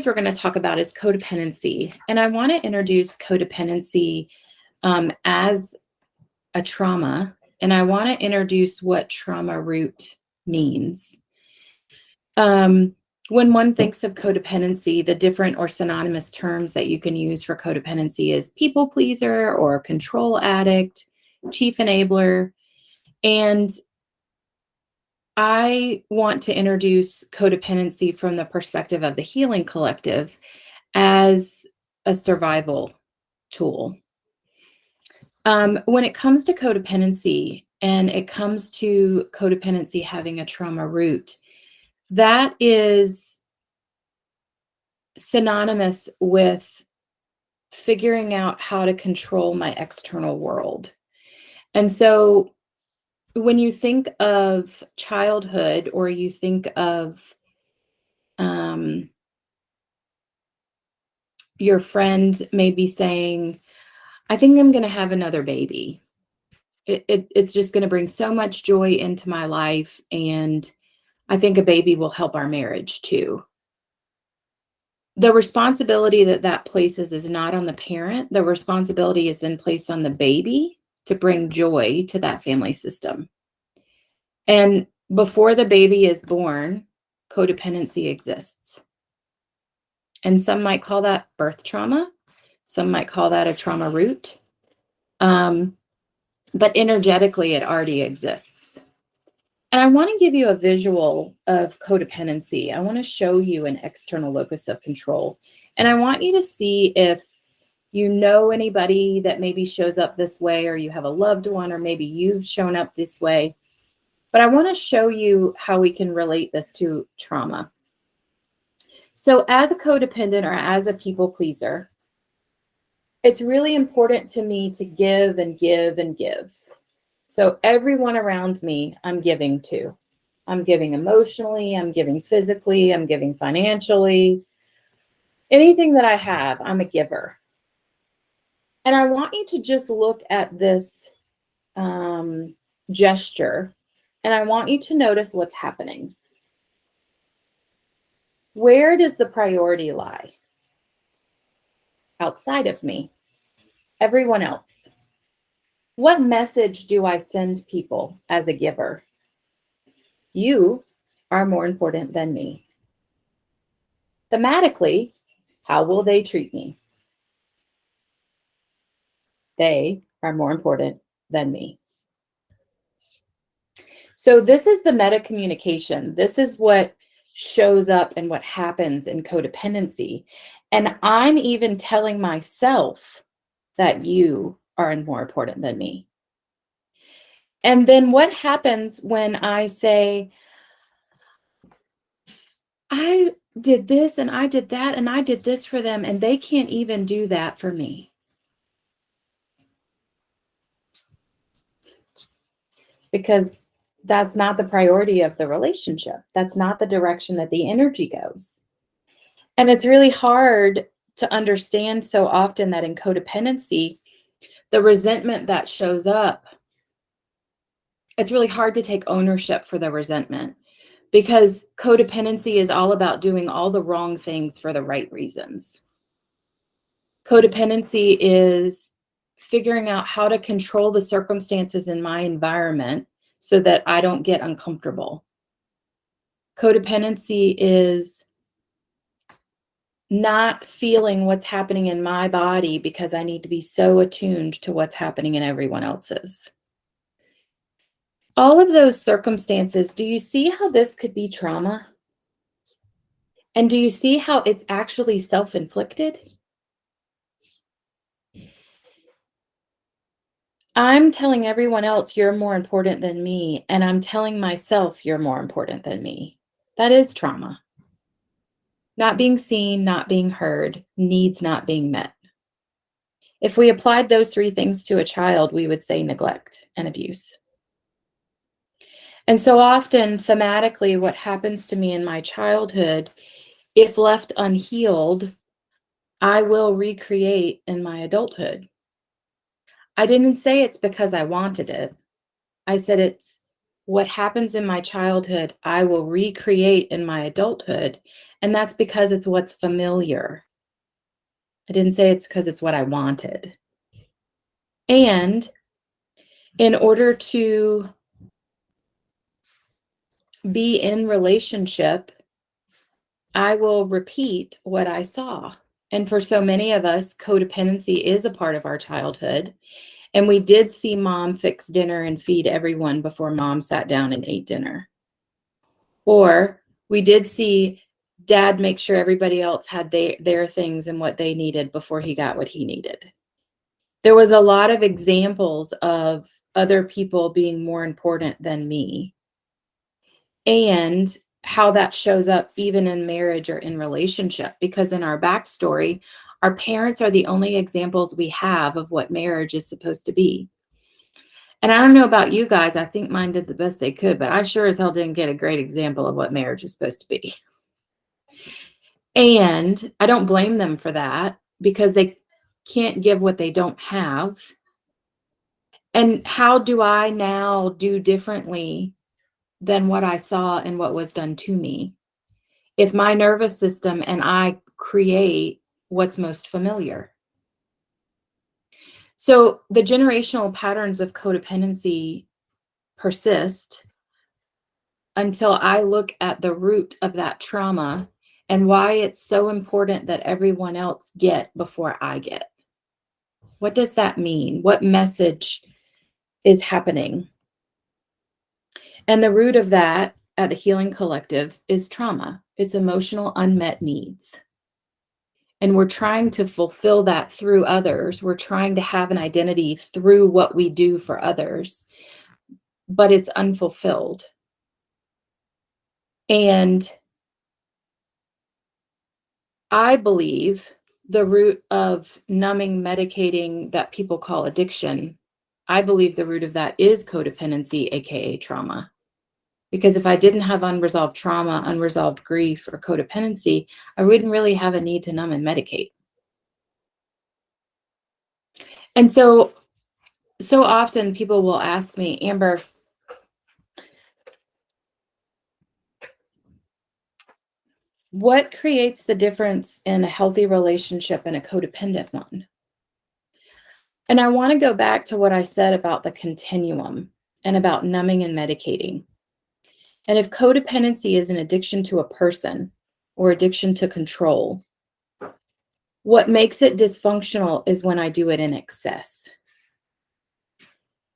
we're going to talk about is codependency. And I want to introduce codependency as a trauma. And I want to introduce what trauma root means. When one thinks of codependency, the different or synonymous terms that you can use for codependency is people pleaser or control addict, chief enabler. And I want to introduce codependency from the perspective of the Healing Collective as a survival tool. When it comes to codependency, and it comes to codependency having a trauma root, that is synonymous with figuring out how to control my external world. And so when you think of childhood, or you think of your friend maybe saying, I think I'm going to have another baby. It's just going to bring so much joy into my life. And I think a baby will help our marriage too. The responsibility that places is not on the parent. The responsibility is then placed on the baby to bring joy to that family system. And before the baby is born, codependency exists. And some might call that birth trauma. Some might call that a trauma root. But energetically, it already exists. And I want to give you a visual of codependency. I want to show you an external locus of control. And I want you to see if you know anybody that maybe shows up this way, or you have a loved one, or maybe you've shown up this way. But I want to show you how we can relate this to trauma. So as a codependent or as a people pleaser, it's really important to me to give and give and give. So everyone around me, I'm giving to. I'm giving emotionally, I'm giving physically, I'm giving financially. Anything that I have, I'm a giver. And I want you to just look at this gesture, and I want you to notice what's happening. Where does the priority lie? Outside of me, everyone else. What message do I send people as a giver? You are more important than me. Thematically, how will they treat me? They are more important than me. So this is the meta communication. This is what shows up and what happens in codependency. And I'm even telling myself that you are more important than me. And then what happens when I say, I did this and I did that and I did this for them, and they can't even do that for me? Because that's not the priority of the relationship. That's not the direction that the energy goes. And it's really hard to understand so often that in codependency, the resentment that shows up, it's really hard to take ownership for the resentment, because codependency is all about doing all the wrong things for the right reasons. Codependency is figuring out how to control the circumstances in my environment so that I don't get uncomfortable. Codependency is not feeling what's happening in my body because I need to be so attuned to what's happening in everyone else's. All of those circumstances, do you see how this could be trauma? And do you see how it's actually self-inflicted? I'm telling everyone else you're more important than me, and I'm telling myself you're more important than me. That is trauma. Not being seen, not being heard, needs not being met. If we applied those three things to a child, we would say neglect and abuse. And so often, thematically, what happens to me in my childhood, if left unhealed, I will recreate in my adulthood. I didn't say it's because I wanted it. I said it's what happens in my childhood, I will recreate in my adulthood. And that's because it's what's familiar. I didn't say it's because it's what I wanted. And in order to be in relationship, I will repeat what I saw. And for so many of us, codependency is a part of our childhood. And we did see mom fix dinner and feed everyone before mom sat down and ate dinner. Or we did see dad make sure everybody else had their things and what they needed before he got what he needed. There was a lot of examples of other people being more important than me, and how that shows up even in marriage or in relationship, because in our backstory, our parents are the only examples we have of what marriage is supposed to be. And I don't know about you guys, I think mine did the best they could, but I sure as hell didn't get a great example of what marriage is supposed to be. And I don't blame them for that, because they can't give what they don't have. And how do I now do differently than what I saw and what was done to me if my nervous system and I create what's most familiar? So the generational patterns of codependency persist until I look at the root of that trauma and why it's so important that everyone else get before I get. What does that mean? What message is happening? And the root of that at the Healing Collective is trauma. It's emotional unmet needs. And we're trying to fulfill that through others. We're trying to have an identity through what we do for others, but it's unfulfilled. And I believe the root of numbing, medicating that people call addiction, I believe the root of that is codependency, aka trauma. Because if I didn't have unresolved trauma, unresolved grief, or codependency, I wouldn't really have a need to numb and medicate. And so often people will ask me, Amber, what creates the difference in a healthy relationship and a codependent one? And I want to go back to what I said about the continuum and about numbing and medicating. And if codependency is an addiction to a person or addiction to control, what makes it dysfunctional is when I do it in excess.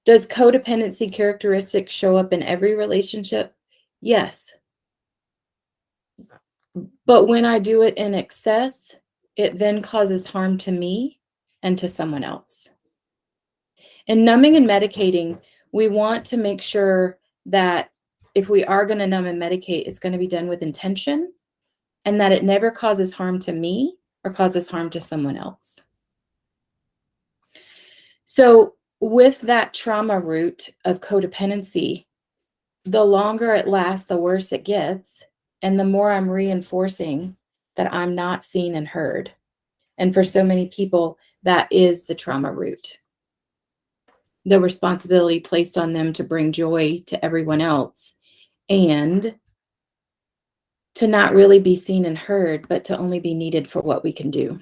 Does codependency characteristics show up in every relationship? Yes. But when I do it in excess, it then causes harm to me and to someone else. In numbing and medicating, we want to make sure that if we are going to numb and medicate, it's going to be done with intention and that it never causes harm to me or causes harm to someone else. So with that trauma root of codependency, the longer it lasts, the worse it gets. And the more I'm reinforcing that I'm not seen and heard. And for so many people, that is the trauma root. The responsibility placed on them to bring joy to everyone else and to not really be seen and heard, but to only be needed for what we can do.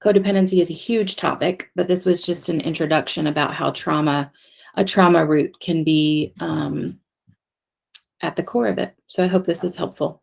Codependency is a huge topic, but this was just an introduction about how a trauma root can be at the core of it. So I hope this was helpful.